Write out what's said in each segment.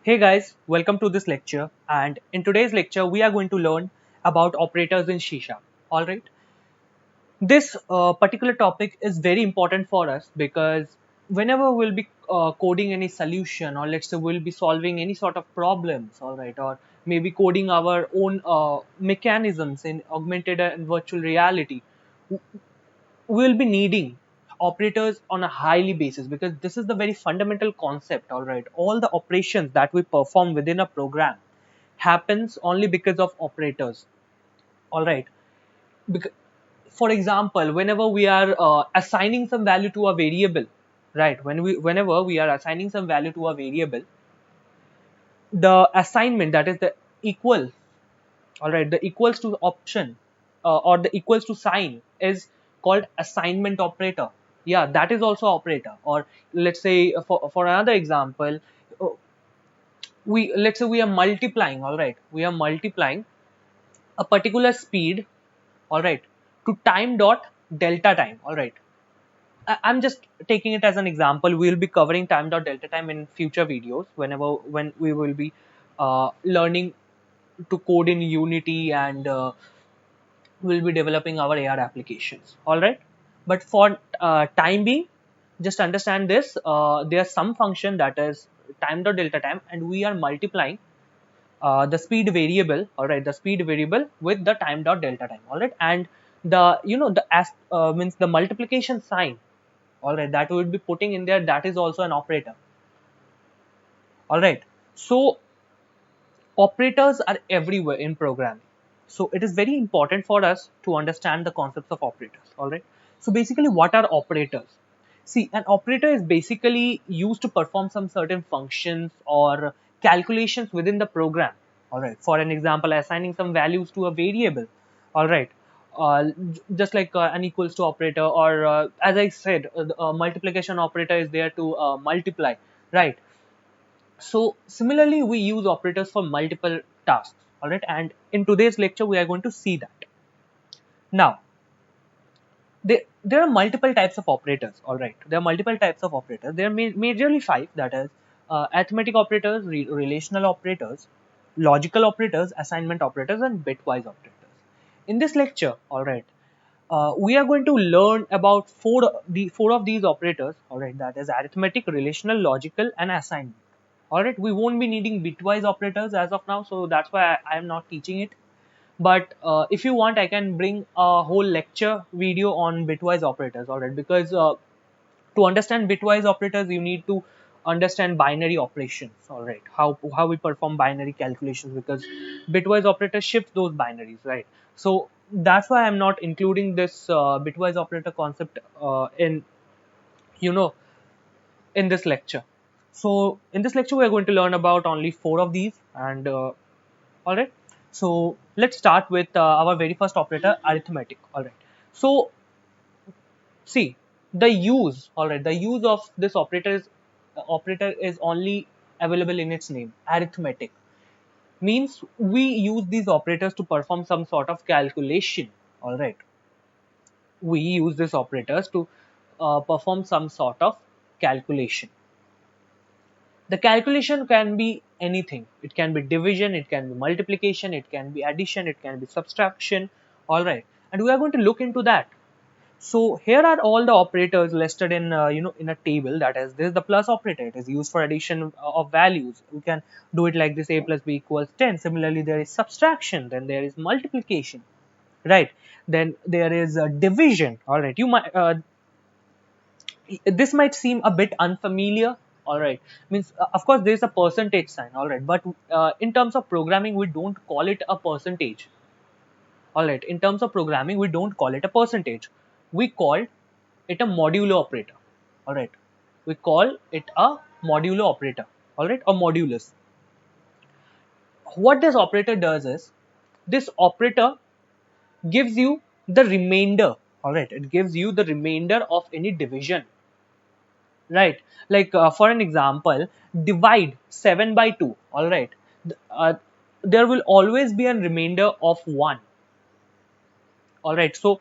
Hey guys, welcome to this lecture, and in today's lecture we are going to learn about operators in C#. Alright, this particular topic is very important for us because whenever we'll be coding any solution, or let's say we'll be solving any sort of problems, alright, or maybe coding our own mechanisms in augmented and virtual reality, we'll be needing operators on a highly basis because this is the very fundamental concept. All right, all the operations that we perform within a program happens only because of operators. All right, because, for example, whenever we are assigning some value to a variable, right, whenever we are assigning some value to a variable, the assignment, that is the equal, all right, the equals to option, or the equals to sign, is called assignment operator. Yeah, that is also operator. Or let's say, for another example, uh, we let's say we are multiplying, all right, we are multiplying a particular speed, all right, to time dot delta time. All right, I'm just taking it as an example. We'll be covering time dot delta time in future videos when we will be learning to code in Unity, and we'll be developing our AR applications. All right, but for time being, just understand this. There's some function that is time dot delta time, and we are multiplying the speed variable. All right, the speed variable with the time dot delta time. All right, and the the means the multiplication sign. All right, that we will be putting in there. That is also an operator. All right, so operators are everywhere in programming. So it is very important for us to understand the concepts of operators. All right. So basically, what are operators? See, an operator is basically used to perform some certain functions or calculations within the program. All right. For an example, assigning some values to a variable. All right. Just like an equals to operator, or as I said, multiplication operator is there to multiply. Right. So similarly, we use operators for multiple tasks. All right, and in today's lecture, we are going to see that. Now, there are multiple types of operators. All right, there are multiple types of operators. There are majorly five. That is, arithmetic operators, relational operators, logical operators, assignment operators, and bitwise operators. In this lecture, all right, we are going to learn about four of these operators. All right, that is arithmetic, relational, logical, and assignment. All right, we won't be needing bitwise operators as of now, so that's why I am not teaching it. But if you want, I can bring a whole lecture video on bitwise operators. All right, because to understand bitwise operators, you need to understand binary operations. All right, how we perform binary calculations, because bitwise operators shift those binaries, right? So that's why I'm not including this bitwise operator concept in you know in this lecture. So in this lecture, we are going to learn about only four of these, and all right. So let's start with our very first operator, arithmetic. All right. So see, the use, all right, the use of this operator is only available in its name, arithmetic. Means we use these operators to perform some sort of calculation. All right, we use these operators to perform some sort of calculation. The calculation can be anything. It can be division, it can be multiplication, it can be addition, it can be subtraction. All right, and we are going to look into that. So here are all the operators listed in in a table. That is, this is the plus operator. It is used for addition of values. We can do it like this: a plus b equals 10. Similarly, there is subtraction. Then there is multiplication, right? Then there is division. All right, you might this might seem a bit unfamiliar. All right, means of course there is a percentage sign. All right, but in terms of programming, we don't call it a percentage. All right, in terms of programming, we don't call it a percentage. We call it a modulo operator. All right, we call it a modulo operator. All right, or modulus. What this operator does is, this operator gives you the remainder. All right, it gives you the remainder of any division. Right, like for an example, divide 7 by 2. All right, there will always be a remainder of 1. All right, so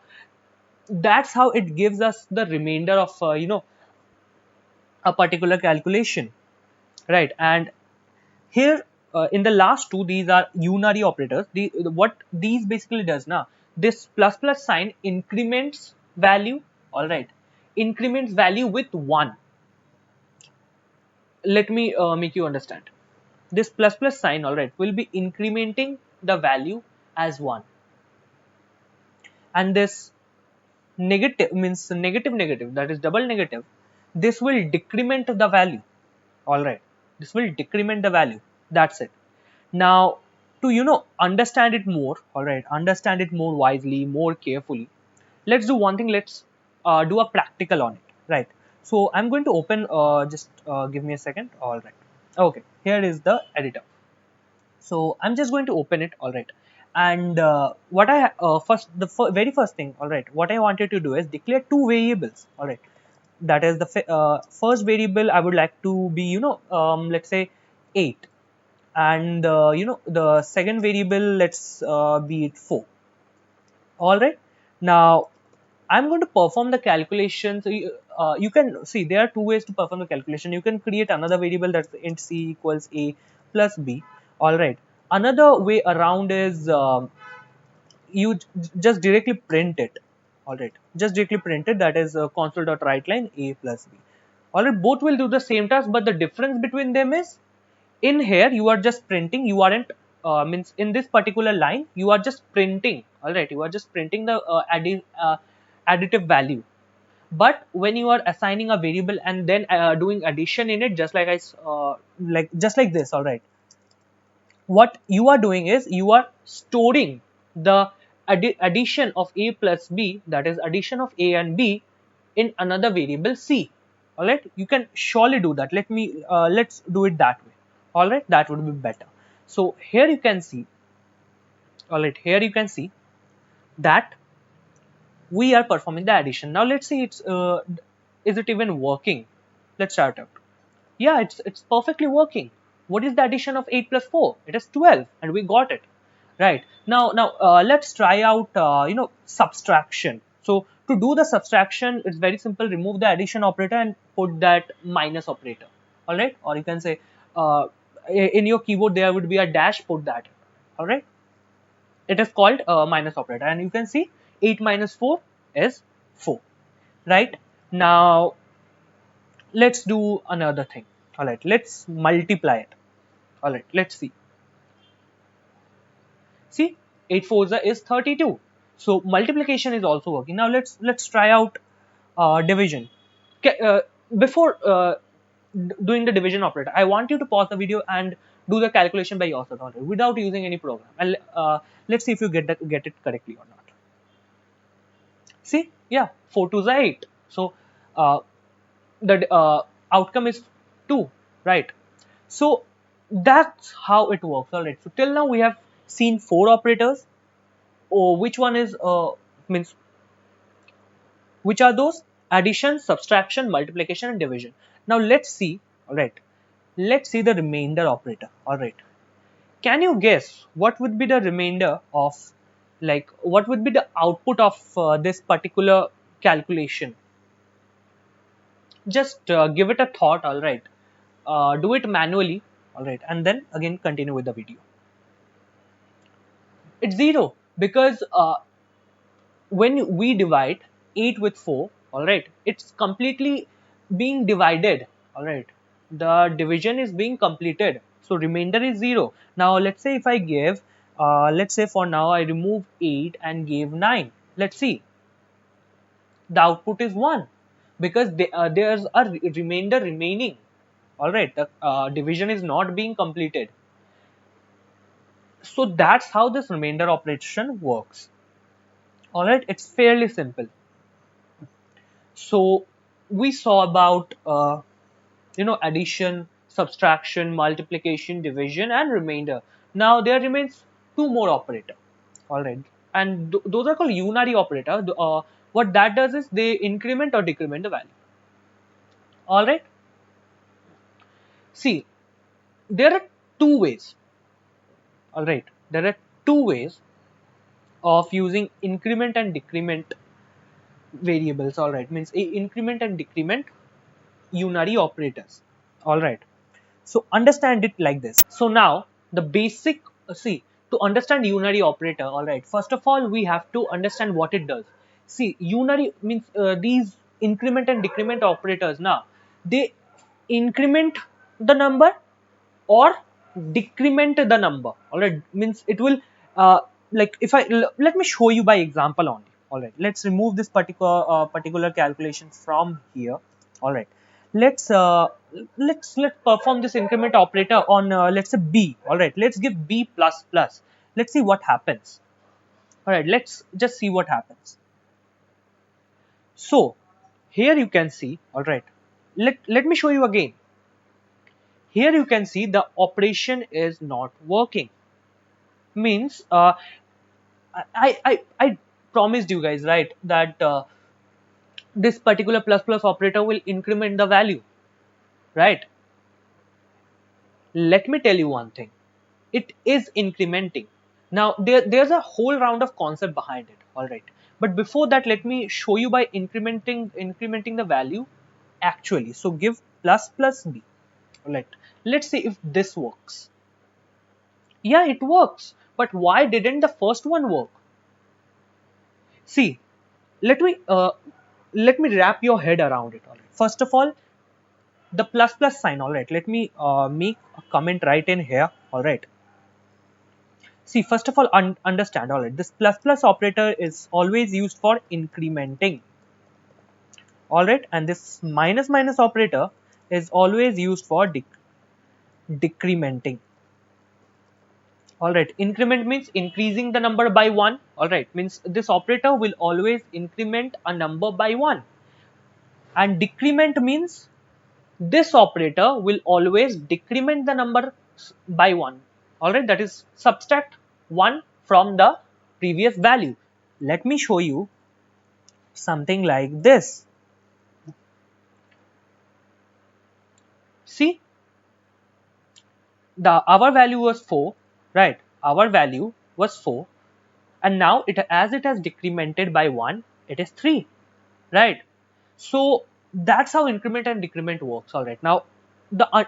that's how it gives us the remainder of a particular calculation, right? And here in the last two, these are unary operators. What these basically does now, this plus plus sign increments value, all right, increments value with 1. Let me make you understand. This plus plus sign, all right, will be incrementing the value as 1, and this negative means negative negative, that is double negative, this will decrement the value, all right, this will decrement the value. That's it. Now, to understand it more, all right, understand it more wisely, more carefully, let's do one thing. Let's do a practical on it, right? So I'm going to open, just give me a second. All right, okay, here is the editor. So I'm just going to open it, all right. And what I first the very first thing, all right, what I wanted to do is declare two variables, all right. That is the first variable I would like to be, let's say 8, and the second variable, let's be it 4. All right. Now I'm going to perform the calculation. So you can see there are two ways to perform the calculation. You can create another variable, that's int c equals a plus b. All right. Another way around is you just directly print it. All right. Just directly print it. That is console.writeLine a plus b. All right. Both will do the same task, but the difference between them is, in here you are just printing, you aren't means in this particular line you are just printing, all right, you are just printing the additive value. But when you are assigning a variable and then doing addition in it, just like just like this, all right, what you are doing is you are storing the addition of a plus b, that is addition of a and b, in another variable c. All right, you can surely do that. Let's do it that way. All right, that would be better. So here you can see, all right, here you can see that we are performing the addition. Now let's see, is it even working? Let's start out. Yeah, it's perfectly working. What is the addition of 8 plus 4? It is 12, and we got it. Right. Now let's try out subtraction. So to do the subtraction, it's very simple. Remove the addition operator and put that minus operator. All right. Or you can say in your keyboard there would be a dash. Put that. All right. It is called minus operator, and you can see 8 minus 4 is 4. Right. Now let's do another thing. All right. Let's multiply it. All right. Let's see. See, 8 fours is 32. So multiplication is also working. Now let's try out division. Before doing the division operator, I want you to pause the video and do the calculation by yourself, without using any program. And let's see if you get it correctly or not. See, yeah, 4 twos are 8. So the outcome is 2, right? So that's how it works. All right. So till now we have seen 4 operators. Or which one is means which are those? Addition, subtraction, multiplication, and division. Now let's see. All right. Let's see the remainder operator. All right. Can you guess what would be the remainder of, like, what would be the output of this particular calculation? Just give it a thought. All right. Do it manually. All right. And then again continue with the video. It's 0, because when we divide 8 with 4, all right, it's completely being divided. All right, the division is being completed, so remainder is 0. Now let's say if I give, let's say for now I remove 8 and gave 9. Let's see, the output is 1, because there's a remainder remaining. All right, the division is not being completed. So that's how this remainder operation works. All right, it's fairly simple. So we saw about addition, subtraction, multiplication, division, and remainder. Now there remains 2 more operator. All right, and those are called unary operator. What that does is they increment or decrement the value. All right. See, there are 2 ways. All right, there are 2 ways of using increment and decrement variables. All right, means increment and decrement unary operators. All right. So understand it like this. So now the basic, see, to understand unary operator, all right, first of all we have to understand what it does. See, unary means these increment and decrement operators, now they increment the number or decrement the number. All right, means it will like if let me show you by example only. All right, let's remove this particular calculation from here. All right, let's perform this increment operator on let's say b. All right, let's give b plus plus. Let's see what happens. All right, let's just see what happens. So here you can see, all right, let me show you again. Here you can see the operation is not working. Means I promised you guys, right, that this particular plus plus operator will increment the value, right? Let me tell you one thing. It is incrementing. Now there's a whole round of concept behind it, all right. But before that, let me show you by incrementing the value actually. So give plus plus b. All right. Let's see if this works. Yeah, it works. But why didn't the first one work? See, let me wrap your head around it. All right. First of all, the plus plus sign. All right. Let me make a comment right in here. All right. See, first of all, understand. All right. This plus plus operator is always used for incrementing. All right. And this minus minus operator is always used for decrementing. All right, increment means increasing the number by 1. All right, means this operator will always increment a number by 1. And decrement means this operator will always decrement the number by 1. All right, that is subtract 1 from the previous value. Let me show you something like this. See, our value was 4, right? Our value was 4, and now as it has decremented by 1, it is 3, right? So that's how increment and decrement works. All right, now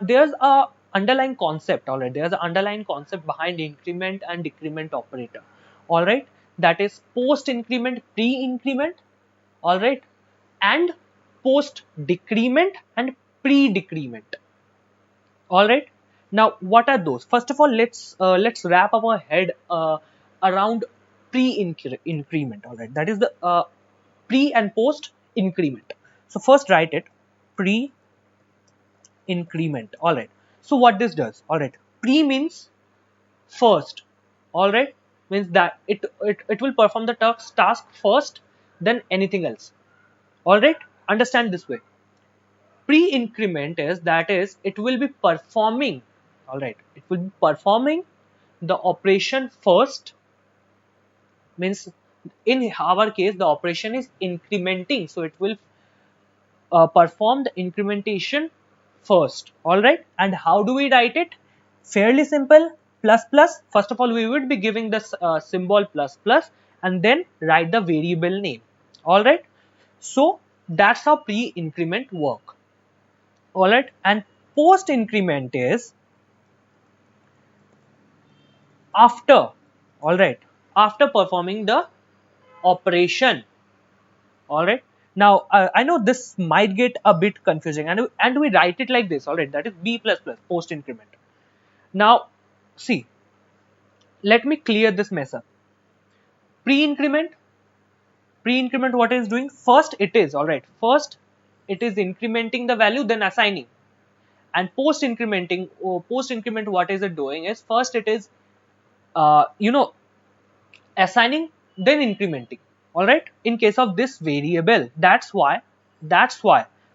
there's a underlying concept. All right, there's an underlying concept behind increment and decrement operator. All right, that is post increment, pre increment. All right, and post decrement and pre decrement. All right, now what are those? First of all, let's wrap our head around pre increment. All right, that is the pre and post increment. So first write it, pre increment. All right, so what this does? All right, pre means first. All right, means that it will perform the task first, then anything else. All right, understand this way. Pre increment is, that is, it will be performing. All right, it will be performing the operation first. Means in our case the operation is incrementing, so it will perform the incrementation first. All right, and how do we write it? Fairly simple. Plus plus, first of all we would be giving this symbol plus plus and then write the variable name. All right, so that's how pre increment work. All right, and post increment is after. All right, after performing the operation. All right, now I know this might get a bit confusing, and we write it like this. All right, that is b plus plus, post increment. Now see, let me clear this mess up. Pre increment, what is doing? First it is, all right, first it is incrementing the value, then assigning. And post incrementing, post increment, what is it doing is, first it is assigning, then incrementing. All right, in case of this variable, that's why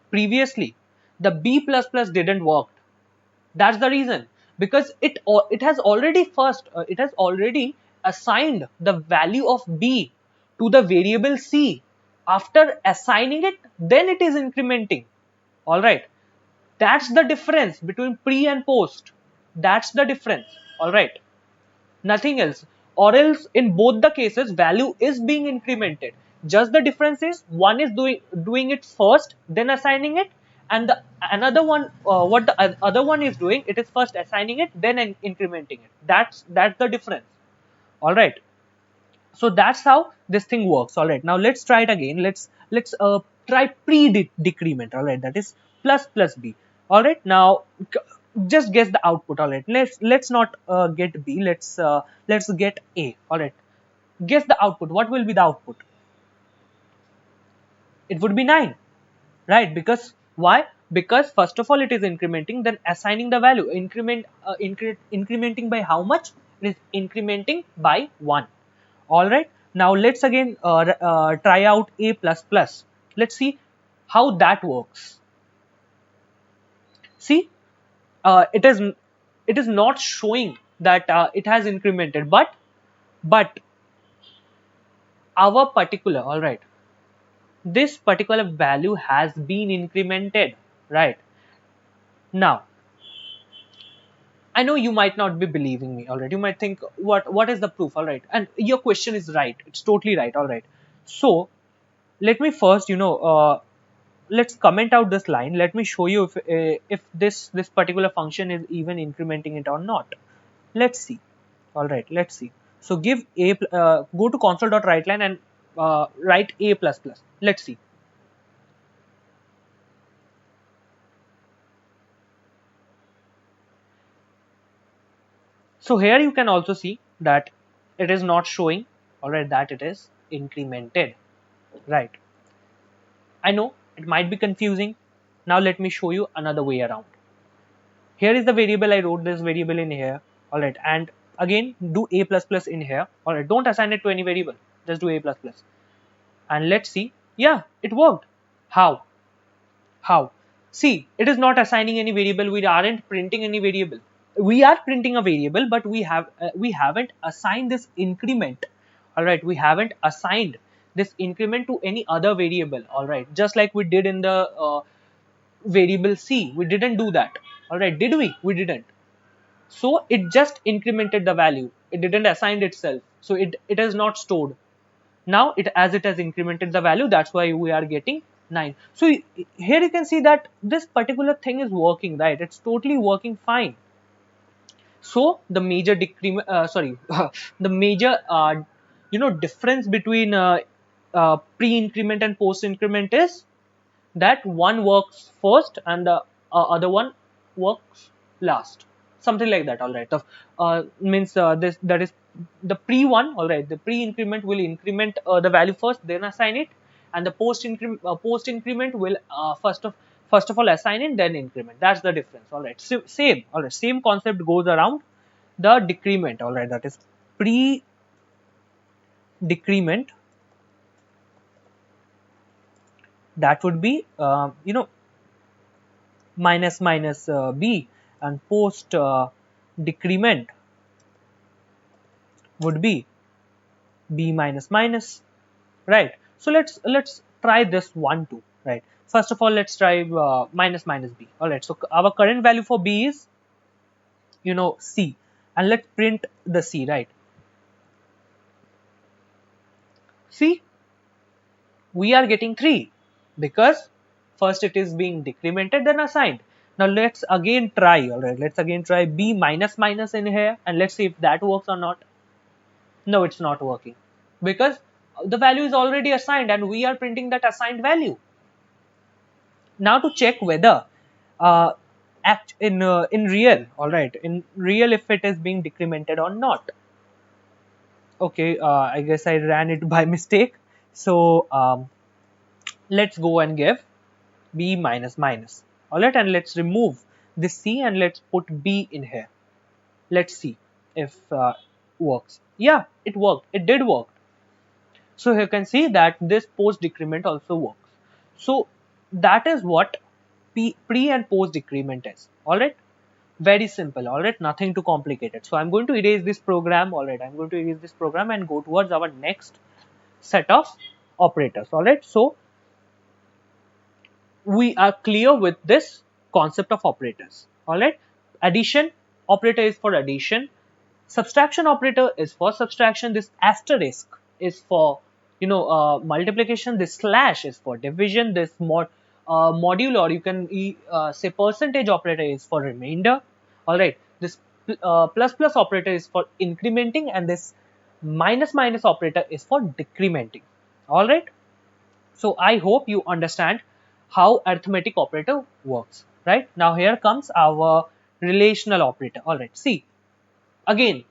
previously the b plus plus didn't work. That's the reason, because it has already assigned the value of b to the variable c. After assigning it, then it is incrementing. All right, that's the difference between pre and post. That's the difference. All right, nothing else. Or else in both the cases value is being incremented. Just the difference is one is doing it first, then assigning it, and the another one, what the other one is doing, it is first assigning it, then incrementing it. That's the difference. All right. So that's how this thing works. All right, now let's try it again. Let's try pre-decrement. All right, that is plus plus b. All right, now just guess the output. All right, let's not get b, let's get a. All right, guess the output. What will be the output? It would be 9, right? Because why? Because first of all it is incrementing, then assigning the value. Incrementing by how much? It is incrementing by 1. All right, now let's again try out a plus plus. Let's see how that works. See, it is not showing that it has incremented, but our particular, all right, this particular value has been incremented, right? Now I know you might not be believing me. All right, you might think, what is the proof? All right, and your question is right, it's totally right. All right, so let me first, let's comment out this line. Let me show you if this particular function is even incrementing it or not. Let's see. All right, let's see. So give a, go to console.writeline and write a plus plus. Let's see. So here you can also see that it is not showing, all right, that it is incremented, right? I know it might be confusing. Now let me show you another way around. Here is the variable. I wrote this variable in here. All right, and again do a plus plus in here. All right, don't assign it to any variable, just do a plus plus, and let's see. Yeah, it worked. How? See, it is not assigning any variable. We aren't printing any variable. We are printing a variable, but we haven't assigned this increment. All right, we haven't assigned this increment to any other variable. All right, just like we did in the variable c, we didn't do that. All right, did we? We didn't. So it just incremented the value. It didn't assign itself. So it is not stored. Now as it has incremented the value, that's why we are getting 9. So here you can see that this particular thing is working, right? It's totally working fine. So the major decrement, sorry, the major difference between pre-increment and post-increment is that one works first and the other one works last, something like that. All right, means this that is the pre one. All right, the pre increment will increment the value first, then assign it, and the post increment will first of all assign it, then increment. That's the difference. All right, so same. All right, same concept goes around the decrement. All right, that is pre decrement. That would be minus minus b, and post decrement would be b minus minus, right? So let's try this one too, right? First of all, let's try minus minus b. All right, so our current value for b is c, and let's print the c, right? See, we are getting 3 because first it is being decremented, then assigned. Now let's again try. All right, let's again try b minus minus in here, and let's see if that works or not. No, it's not working because the value is already assigned and we are printing that assigned value. Now to check whether in real, all right, in real if it is being decremented or not. Okay, I guess I ran it by mistake. So let's go and give b minus minus. All right, and let's remove this c and let's put b in here. Let's see if works. Yeah, it worked. It did work. So you can see that this post decrement also works. So that is what pre and post decrement is. All right, very simple. All right, nothing too complicated. So I'm going to erase this program. All right, I'm going to erase this program and go towards our next set of operators. All right, so we are clear with this concept of operators. All right, addition operator is for addition, subtraction operator is for subtraction, this asterisk is for multiplication, this slash is for division, this modulo, or you can say percentage operator is for remainder. All right, this plus plus operator is for incrementing, and this minus minus operator is for decrementing. All right, so I hope you understand how arithmetic operator works. Right, now here comes our relational operator. All right, see, again,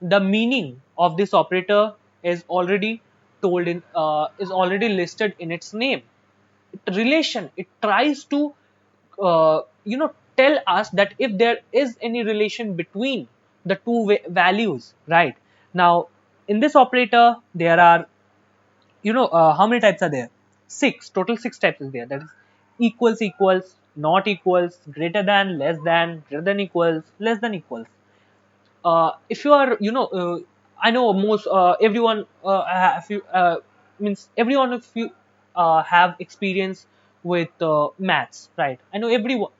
the meaning of this operator is already told in is already listed in its name. Relation, it tries to tell us that if there is any relation between the two values. Right, now in this operator there are, how many types are there? Six, total six types is there. That is equals, equals, not equals, greater than, less than, greater than equals, less than equals. If you are, I know most everyone have you means everyone of you have experience with maths, right? I know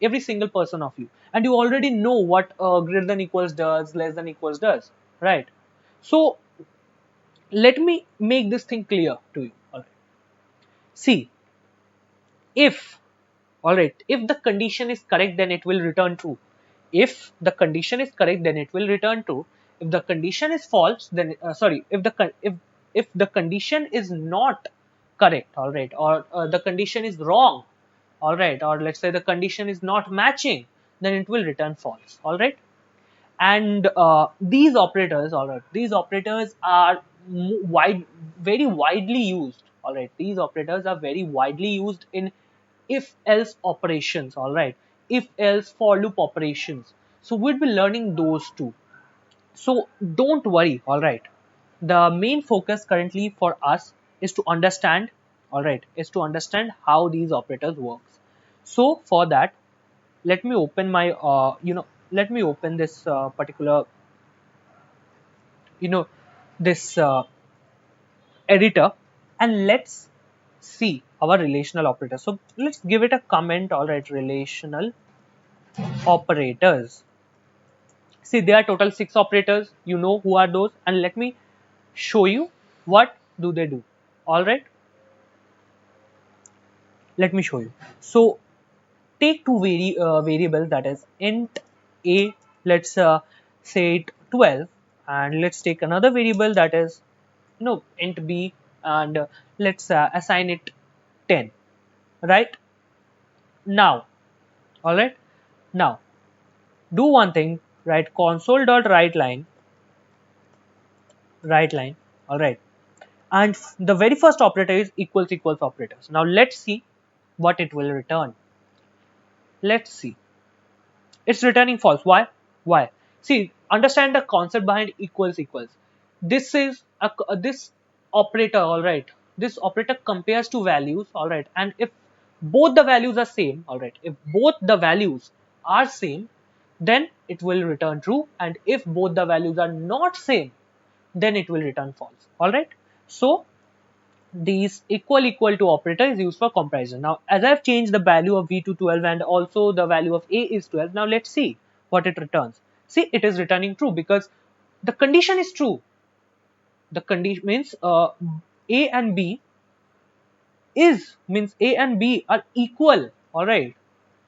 every single person of you, and you already know what greater than equals does, less than equals does, right? So let me make this thing clear to you. All right. See, if, all right, if the condition is correct, then it will return true. If the condition is correct, then it will return true. If the condition is false, then sorry, if the condition is not correct, all right, or the condition is wrong, all right, or let's say the condition is not matching, then it will return false. All right, and these operators, all right, these operators are very widely used. All right, these operators are very widely used in if else operations. All right, if else for loop operations. So we'll be learning those two, so don't worry. All right, the main focus currently for us is to understand, all right, is to understand how these operators works. So for that, let me open my let me open this particular, you know this editor, and let's see our relational operator. So let's give it a comment. All right, relational operators. See, there are total six operators. You know who are those, and let me show you what do they do. All right, let me show you. So take two variables, that is int a, let's say it 12, and let's take another variable, that is int b, and let's assign it 10. Right, now, all right, now do one thing, write console dot write line, all right, and the very first operator is equals equals operators. Now let's see what it will return. Let's see, it's returning false. Why? See, understand the concept behind equals equals. This is this operator, all right, this operator compares two values, all right, and if both the values are same, all right, if both the values are same, then it will return true, and if both the values are not same, then it will return false. All right, so these equal to operator is used for comparison. Now, as I've changed the value of v to 12 and also the value of a is 12, now let's see what it returns. See, it is returning true because the condition is true. The condition means a and b means a and b are equal. All right,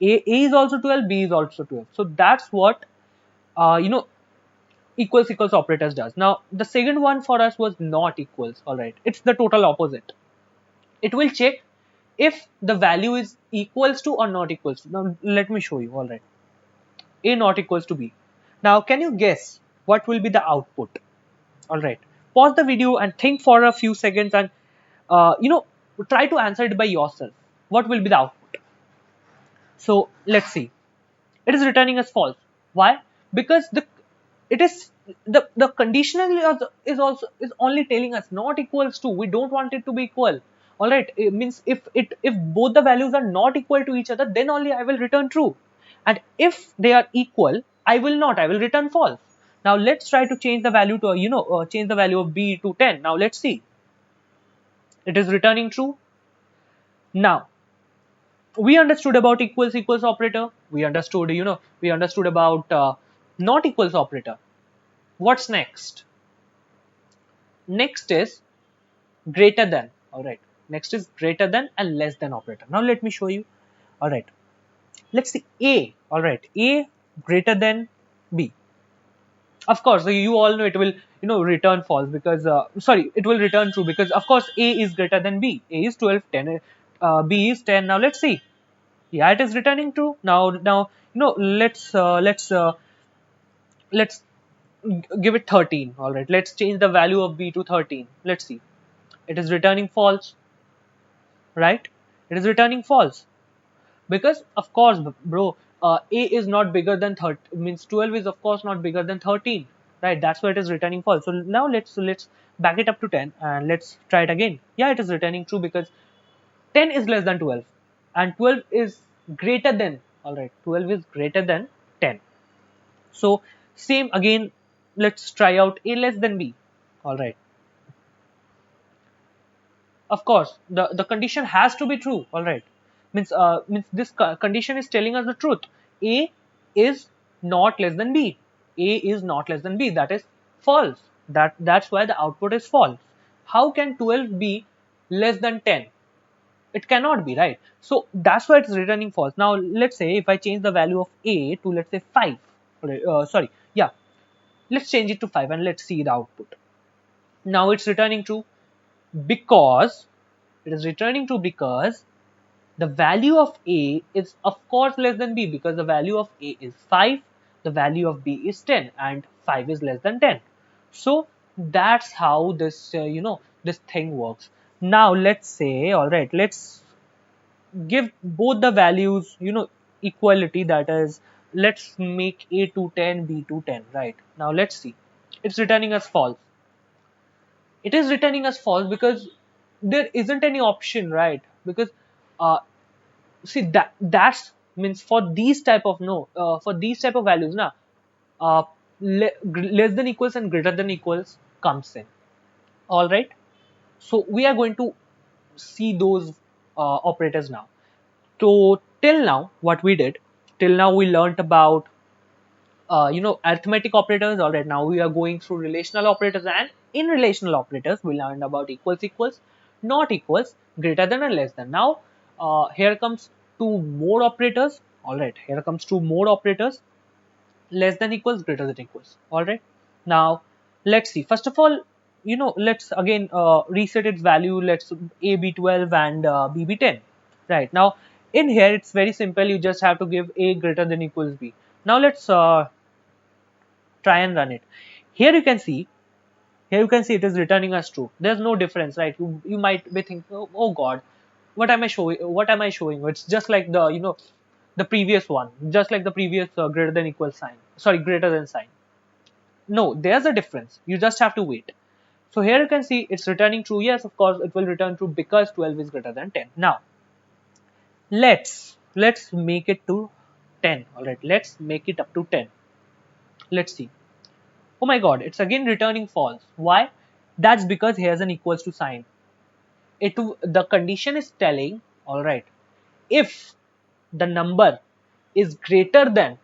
a is also 12, b is also 12. So that's what equals equals operators does. Now the second one for us was not equals. All right, it's the total opposite. It will check if the value is equals to or not equals to. Now let me show you. All right, a not equals to b. Now can you guess what will be the output? All right, pause the video and think for a few seconds, and try to answer it by yourself. What will be the output? So let's see, it is returning as false. Why? Because it is the conditional is also is only telling us not equals to. We don't want it to be equal. All right, it means if both the values are not equal to each other, then only I will return true, and if they are equal, I will not, I will return false. Now let's try to change the value to change the value of b to 10. Now let's see, it is returning true. Now we understood about equals equals operator. We understood, we understood about not equals operator. What's next? Next is greater than. All right, next is greater than and less than operator. Now let me show you. All right. Let's see A. All right. A greater than B. Of course, you all know it will, return false because, sorry, it will return true because, of course, A is greater than B. A is 12, 10, B is 10. Now let's see. Yeah, it is returning true. Now, let's give it 13. All right. Let's change the value of B to 13. Let's see. It is returning false, right? It is returning false because, of course, bro, A is not bigger than 30. Means 12 is, of course, not bigger than 13, right? That's why it is returning false. So now let's back it up to 10 and let's try it again. Yeah, it is returning true because 10 is less than 12 and 12 is greater than, all right, 12 is greater than 10. So same again, let's try out A less than B. All right. Of course, the condition has to be true. All right, means this condition is telling us the truth. A is not less than B. A is not less than B. That is false. That's why the output is false. How can 12 be less than 10? It cannot be, right? So that's why it's returning false. Now let's say if I change the value of A to, let's say, 5. Sorry, yeah, let's change it to 5 and let's see the output. Now it's returning true because it is returning true because the value of A is, of course, less than B because the value of A is 5, the value of B is 10 and 5 is less than 10. So that's how this, this thing works. Now let's say, all right, let's give both the values, equality. That is, let's make A to 10, B to 10, right? Now let's see. It's returning as false. It is returning as false because there isn't any option, right? Because uh, see, that's means for these type of, no for these type of values now, uh, less than equals and greater than equals comes in. All right, so we are going to see those operators now. So till now what we did, till now we learnt about arithmetic operators. All right, now we are going through relational operators, and in relational operators we learned about equals, equals, not equals, greater than and less than. Now here comes two more operators. All right, here comes two more operators: less than equals, greater than equals. All right, now let's see. First of all, let's again reset its value. Let's A be 12 and B be 10. Right, now in here it's very simple. You just have to give A greater than equals B. Now let's try and run it. Here you can see, it is returning as true. There's no difference, right? You might be thinking, oh god, what am I showing? It's just like the, the previous one, just like the previous greater than equal sign, sorry, greater than sign. No, there's a difference. You just have to wait. So here you can see it's returning true. Yes, of course it will return true because 12 is greater than 10. Now let's make it to 10. All right, let's make it up to 10. Let's see. Oh my god, it's again returning false. Why? That's because here's an equals to sign. The condition is telling, all right, if the number is greater than,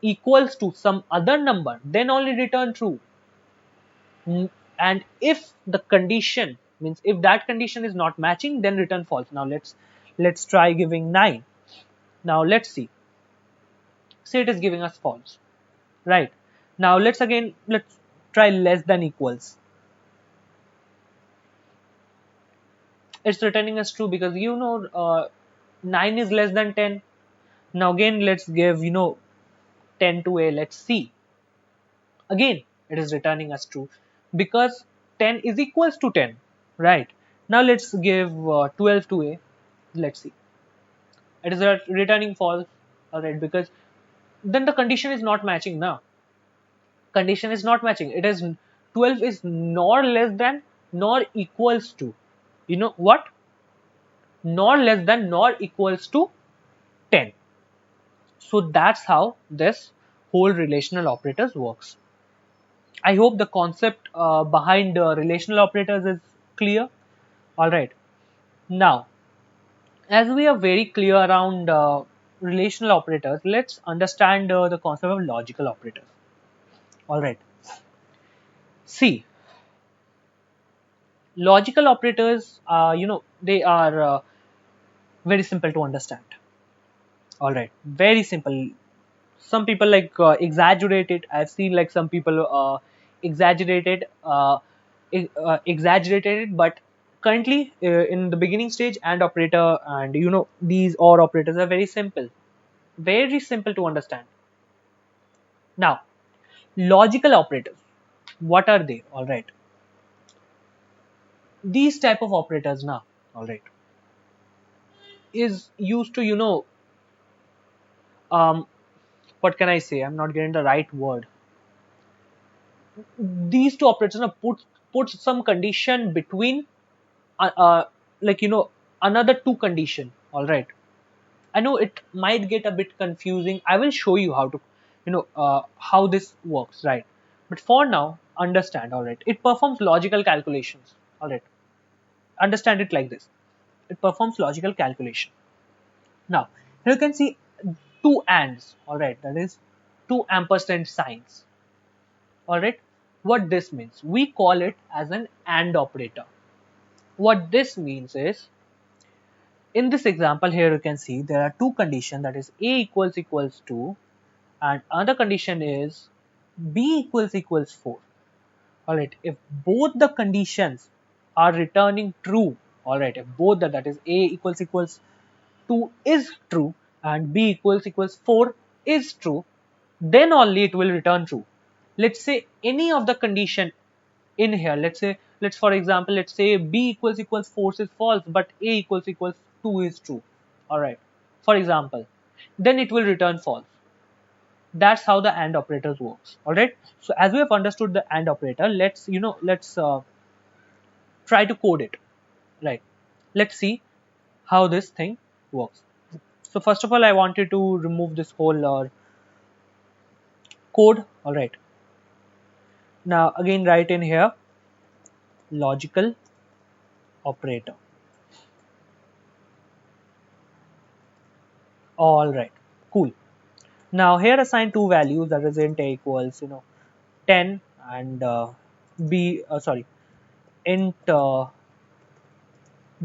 equals to some other number, then only return true. And if the condition, means if that condition is not matching, then return false. Now let's try giving 9. Now let's see. Say it is giving us false, right? Now let's try less than equals. It's returning as true because 9 is less than 10. Now again let's give 10 to A. Let's see. Again it is returning as true because 10 is equals to 10, right? Now let's give 12 to A. Let's see. It is returning false. All right, because then the condition is not matching now. Condition is not matching. It is 12 is nor less than nor equals to, what, nor less than nor equals to 10. So that's how this whole relational operators works. I hope the concept behind relational operators is clear. All right. Now, as we are very clear around relational operators, let's understand the concept of logical operators. All right. See, logical operators, they are very simple to understand. All right, very simple. Some people like exaggerate it. I've seen like some people exaggerated exaggerated it, but currently in the beginning stage, and operator and these or operators are very simple to understand. Now, logical operators, what are they? All right, these type of operators now, all right, is used to um what can I say, I'm not getting the right word. These two operators now put some condition between like another two condition. All right, I know it might get a bit confusing. I will show you how to how this works, right? But for now, understand. All right, it performs logical calculations. All right, understand it like this. It performs logical calculation. Now, here you can see two ands. All right, that is two ampersand signs. All right, what this means, we call it as an and operator. What this means is, in this example here you can see there are two conditions, that is a equals 2 and another condition is b equals 4. All right, if both the conditions are returning true, all right, if both that is a equals 2 is true and b equals 4 is true, then only it will return true. Let's say any of the condition in here, let's for example, let's say b equals 4 is false but a equals 2 is true. All right, for example, then it will return false. That's how the and operators works. All right, so as we have understood the and operator, let's try to code it. Right, let's see how this thing works. So first of all, I wanted to remove this whole code. All right, now again write in here logical operator. All right, cool. Now here assign two values, that is int a equals 10 and b sorry, int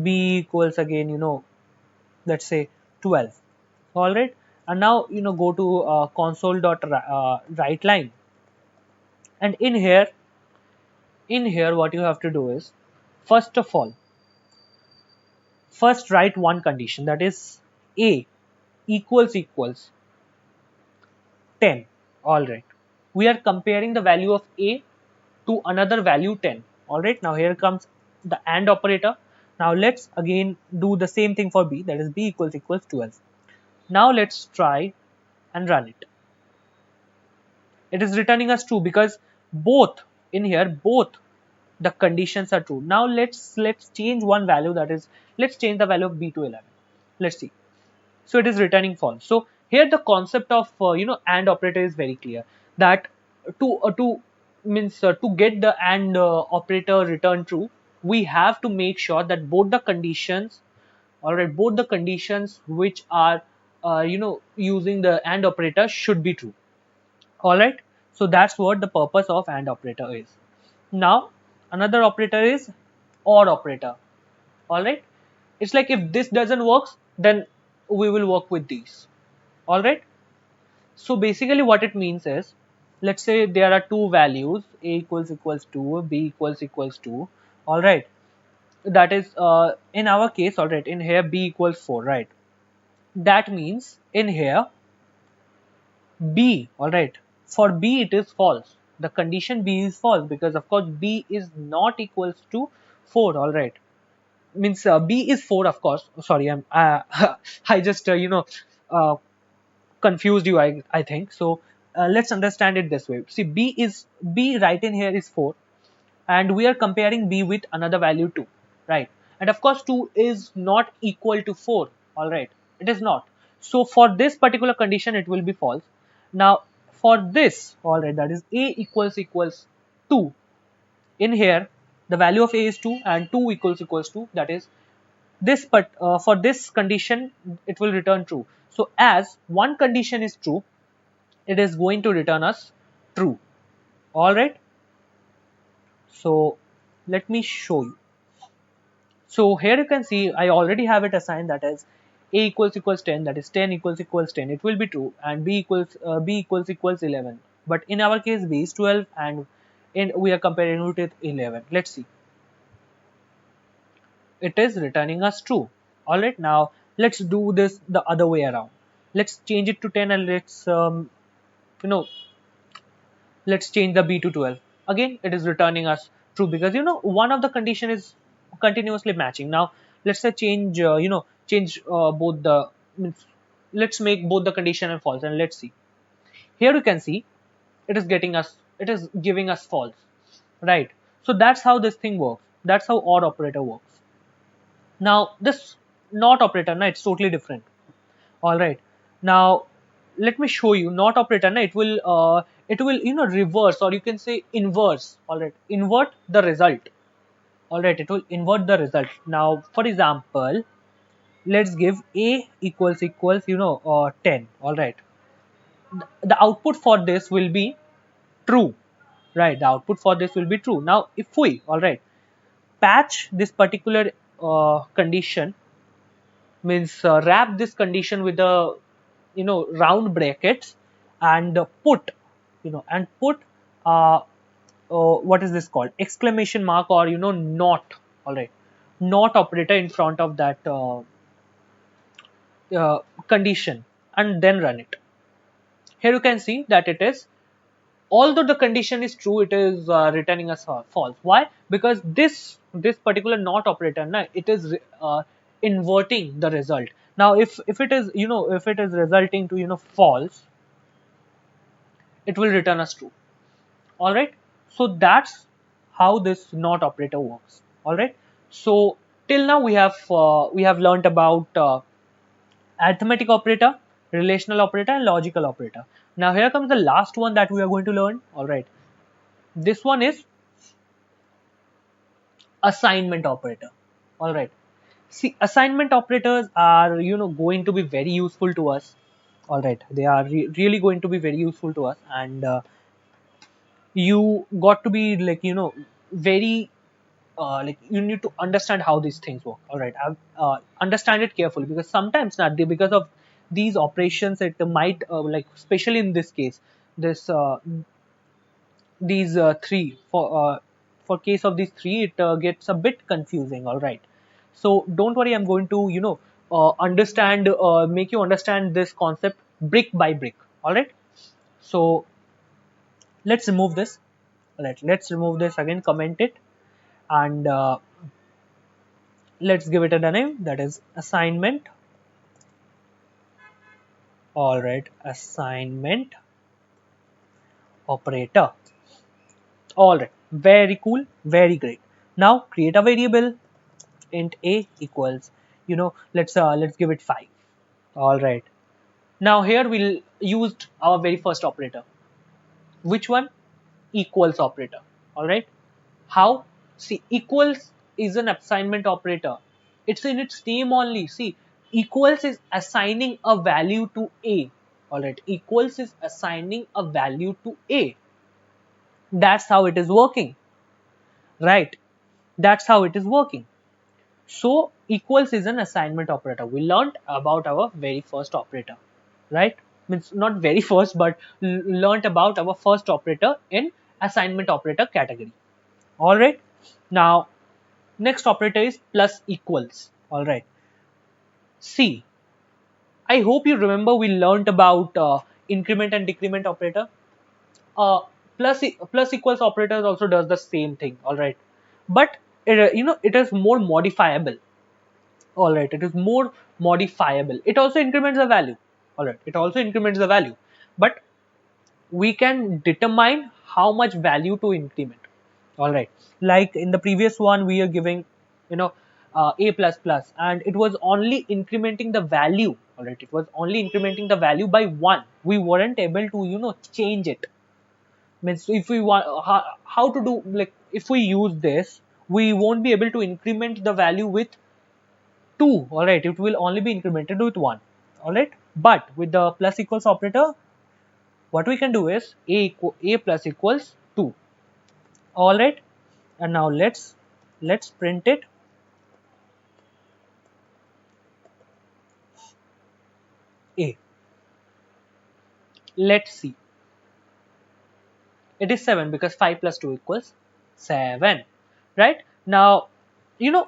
b equals again let's say 12. All right, and now go to console.write line, and in here what you have to do is, first of all, first write one condition, that is a equals 10. All right, we are comparing the value of a to another value 10. All right, now here comes the and operator. Now let's again do the same thing for b, that is b equals 12. Now let's try and run it. It is returning us true because both in here, both the conditions are true. Now let's change one value, that is, let's change the value of b to 11. Let's see. So it is returning false. So here the concept of and operator is very clear, that to means to get the and operator return true, we have to make sure that both the conditions, all right, both the conditions which are using the and operator should be true. All right, so that's what the purpose of and operator is. Now another operator is or operator. All right, it's like if this doesn't work, then we will work with these. All right, so basically what it means is, let's say there are two values, a equals 2, b equals 2. All right, that is in our case. All right, in here b equals 4, right? That means in here b, all right, for b it is false. The condition b is false because of course b is not equals to 4. All right, means b is 4, of course. Sorry, I'm I just uh, confused you, I think so. Let's understand it this way. See, b right in here is 4, and we are comparing b with another value 2, right? And of course 2 is not equal to 4. All right, it is not. So for this particular condition it will be false. Now for this, all right, that is a equals 2. In here the value of a is 2 and 2 equals 2, that is this, but for this condition it will return true. So as one condition is true, it is going to return us true. All right, so let me show you. So here you can see I already have it assigned, that is a equals 10, that is 10 equals 10, it will be true, and b equals 11. But in our case b is 12, and we are comparing it with 11. Let's see, it is returning us true. All right, now let's do this the other way around. Let's change it to 10, and you know let's change the b to 12. Again it is returning us true, because one of the condition is continuously matching. Now let's say change both the means, let's make both the condition and false, and let's see. Here you can see it is giving us false, right? So that's how this thing works, that's how OR operator works. Now this not operator, now it's totally different. All right, now let me show you not operator. Now it will reverse, or you can say inverse. All right, invert the result. All right, it will invert the result. Now for example, let's give a equals 10. All right, the output for this will be true, right? The output for this will be true. Now if we, all right, patch this particular condition, means wrap this condition with the round brackets, and put uh, what is this called, exclamation mark, or not. All right, not operator in front of that uh, condition, and then run it. Here you can see that it is, although the condition is true, it is returning us false. Why? Because this particular not operator, na, it is inverting the result. Now if it is if it is resulting to false, it will return us true. All right, so that's how this not operator works. All right, so till now we have learned about arithmetic operator, relational operator, and logical operator. Now here comes the last one that we are going to learn. All right, this one is assignment operator. All right, see, assignment operators are going to be very useful to us. All right, they are really going to be very useful to us, and you got to be like very like you need to understand how these things work. All right, understand it carefully, because sometimes not because of these operations it might like, especially in this case, this these three for case of these three, it gets a bit confusing. All right, so don't worry, I'm going to understand make you understand this concept brick by brick. All right, so let's remove this. All right, let's remove this again, comment it, and let's give it a name, that is assignment. All right, assignment operator. All right, very cool, very great. Now create a variable, int a equals, let's give it 5. All right, now here we'll use our very first operator. Which one? Equals operator. All right, how? See, equals is an assignment operator, it's in its name only. See, equals is assigning a value to a. All right, equals is assigning a value to a. That's how it is working, right? That's how it is working. So equals is an assignment operator. We learned about our very first operator, right? Means not very first, but learned about our first operator in assignment operator category. All right, now next operator is plus equals. All right, see, I hope you remember we learned about increment and decrement operator. uh, plus equals operators also does the same thing. All right, but it is more modifiable. All right, it is more modifiable, it also increments the value. All right, it also increments the value, but we can determine how much value to increment. All right, like in the previous one we are giving you know a plus plus, and it was only incrementing the value. All right, it was only incrementing the value by 1, we weren't able to change it. Means if we want how to do, like if we use this, we won't be able to increment the value with 2. All right, it will only be incremented with 1. All right, but with the plus equals operator, what we can do is a plus equals 2. All right, and now let's print it. A. Let's see. It is 7 because 5 plus 2 equals 7. Right? Now,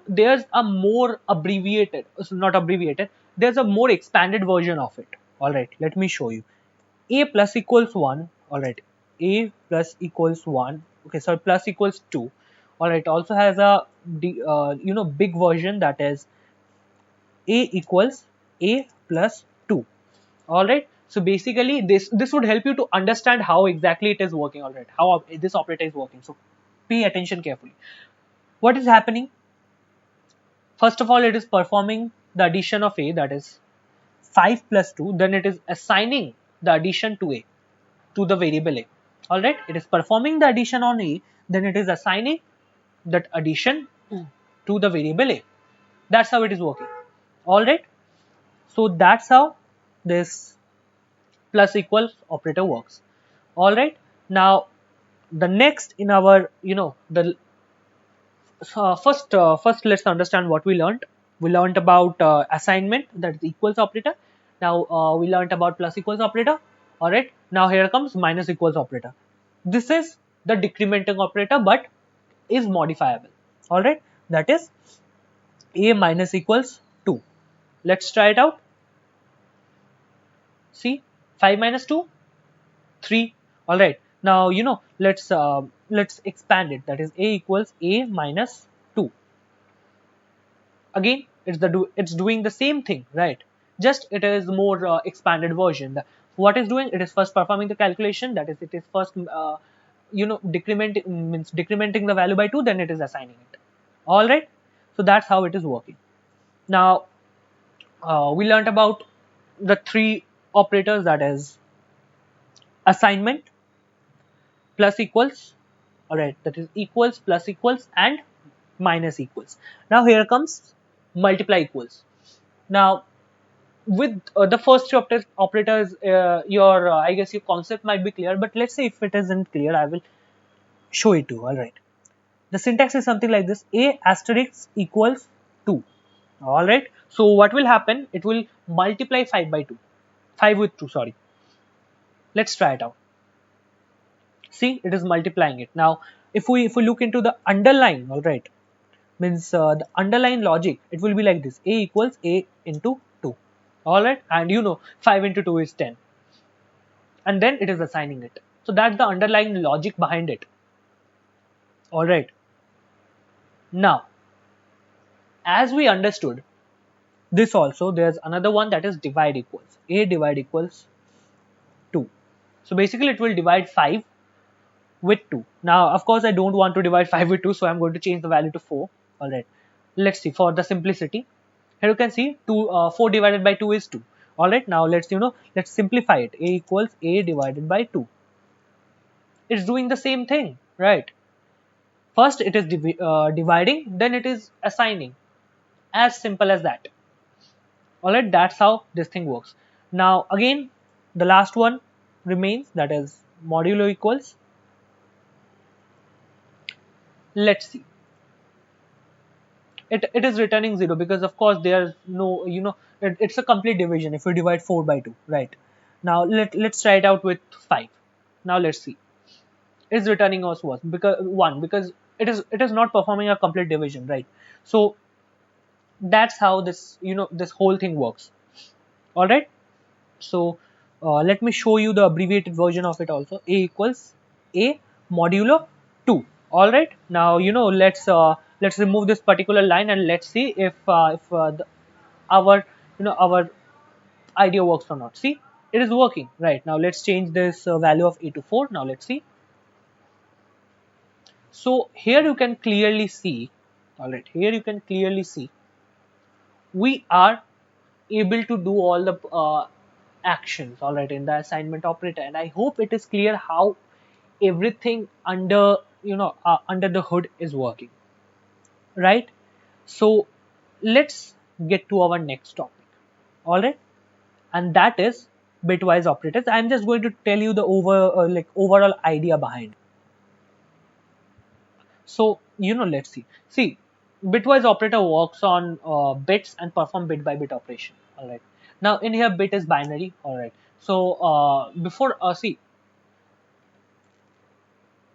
there's a more abbreviated, not abbreviated, there's a more expanded version of it. Alright, let me show you. A plus equals 1. Alright, A plus equals 1. Okay, so plus equals 2. Alright, also has a big version, that is A equals A plus 2. All right, so basically this would help you to understand how exactly it is working. All right, how this operator is working. So pay attention carefully. What is happening? First of all, it is performing the addition of A, that is 5 plus 2. Then it is assigning the addition to A, to the variable A. All right, it is performing the addition on A, then it is assigning that addition to the variable A. That's how it is working. All right, so that's how this plus equals operator works. All right, now the next in our the first let's understand what we learned. We learned about assignment, that is equals operator. Now we learned about plus equals operator. All right, now here comes minus equals operator. This is the decrementing operator but is modifiable. All right, that is a minus equals 2. Let's try it out. See, 5 minus 2, 3. All right, now let's expand it, that is a equals a minus 2. Again, it's doing the same thing, right? Just it is more expanded version. What is doing, it is first performing the calculation, that is it is first decrementing the value by 2, then it is assigning it. All right, so that's how it is working. Now we learned about the three operators, that is assignment, plus equals, all right, that is equals, plus equals, and minus equals. Now here comes multiply equals. Now with the first two operators, your I guess your concept might be clear, but let's say if it isn't clear, I will show it to you. All right, the syntax is something like this: a asterisk equals 2. All right, so what will happen, it will multiply 5 by 2, 5 with 2, sorry. Let's try it out. See, it is multiplying it. Now if we look into the underline, all right, means the underlying logic, it will be like this: a equals a into 2. All right, and 5 into 2 is 10, and then it is assigning it. So that's the underlying logic behind it. All right, now as we understood this, also there's another one, that is divide equals. A divide equals 2. So basically it will divide 5 with 2. Now of course I don't want to divide 5 with 2, so I'm going to change the value to 4. All right, let's see, for the simplicity, here you can see 4 divided by 2 is 2. All right, now let's simplify it. A equals a divided by 2. It's doing the same thing, right? First it is dividing, then it is assigning. As simple as that. All right, that's how this thing works. Now again, the last one remains, that is modulo equals. Let's see. It is returning 0 because of course there's no, it's a complete division if we divide 4 by 2, right? Now let's try it out with 5. Now let's see. It's returning us what? Because 1, because it is not performing a complete division, right? So that's how this whole thing works. All right, so let me show you the abbreviated version of it also. A equals a modulo 2. All right, now let's remove this particular line and let's see if our our idea works or not. See, it is working. Right, now let's change this value of a to 4. Now let's see. So here you can clearly see, all right, here you can clearly see we are able to do all the actions, all right, in the assignment operator, and I hope it is clear how everything under the hood is working, right? So let's get to our next topic, all right, and that is bitwise operators. I'm just going to tell you the overall idea behind it. So let's see, bitwise operator works on bits and perform bit by bit operation. All right, Now in here bit is binary. All right. So before see,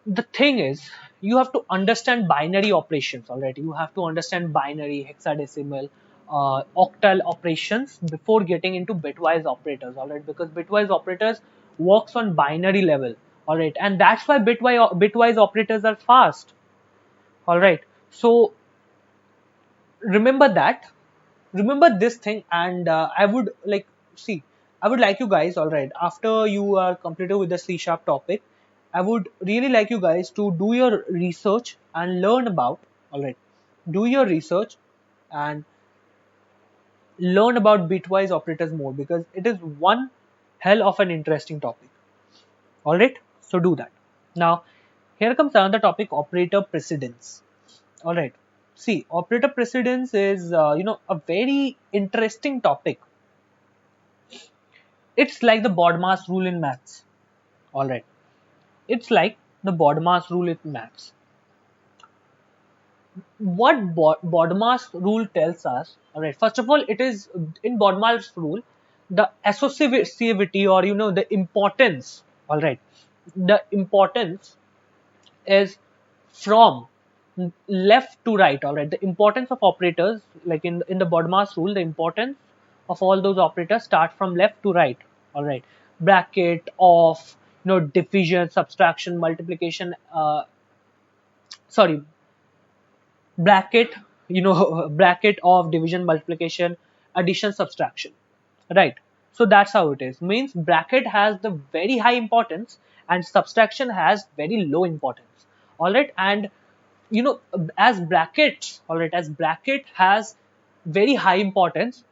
the thing is, you have to understand binary operations. All right, you have to understand binary, hexadecimal, octal operations before getting into bitwise operators. All right, because bitwise operators works on binary level. All right, and that's why bitwise operators are fast. All right, so remember that, remember this thing. And I would like, see, I would like you guys, all right, after you are completed with the C# topic, I would really like you guys to do your research and learn about, all right, do your research and learn about bitwise operators more, because it is one hell of an interesting topic. All right, so do that. Now here comes another topic, operator precedence. All right, see, operator precedence is a very interesting topic. It's like the Bodmas rule in maths. All right. It's like the Bodmas rule in maths. What Bodmas rule tells us, all right, first of all, it is in Bodmas rule, the associativity, or the importance, all right, the importance is from left to right. All right, the importance of operators, like in the Bodmas rule, the importance of all those operators start from left to right. All right, bracket, of, division, subtraction, multiplication, sorry, bracket, bracket, of, division, multiplication, addition, subtraction, right? So that's how it is. Means bracket has the very high importance and subtraction has very low importance. All right, and as brackets, all right, as bracket has very high importance,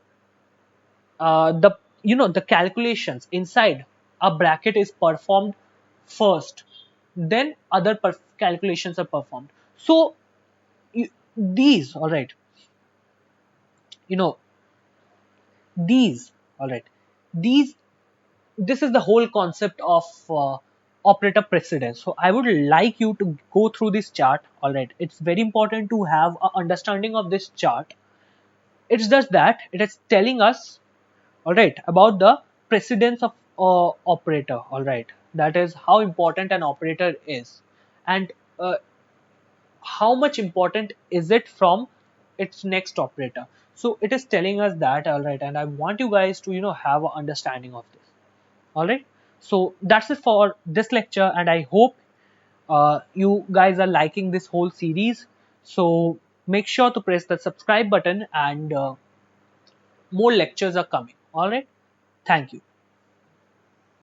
the the calculations inside a bracket is performed first, then other calculations are performed. So these, all right, you know these, all right, these, this is the whole concept of operator precedence. So I would like you to go through this chart. All right, it's very important to have a understanding of this chart. It's just that it is telling us, all right, about the precedence of operator. All right, that is how important an operator is, and how much important is it from its next operator. So it is telling us that, all right, and I want you guys to have an understanding of this. All right, so that's it for this lecture, and I hope you guys are liking this whole series. So make sure to press the subscribe button, and more lectures are coming. All right, thank you.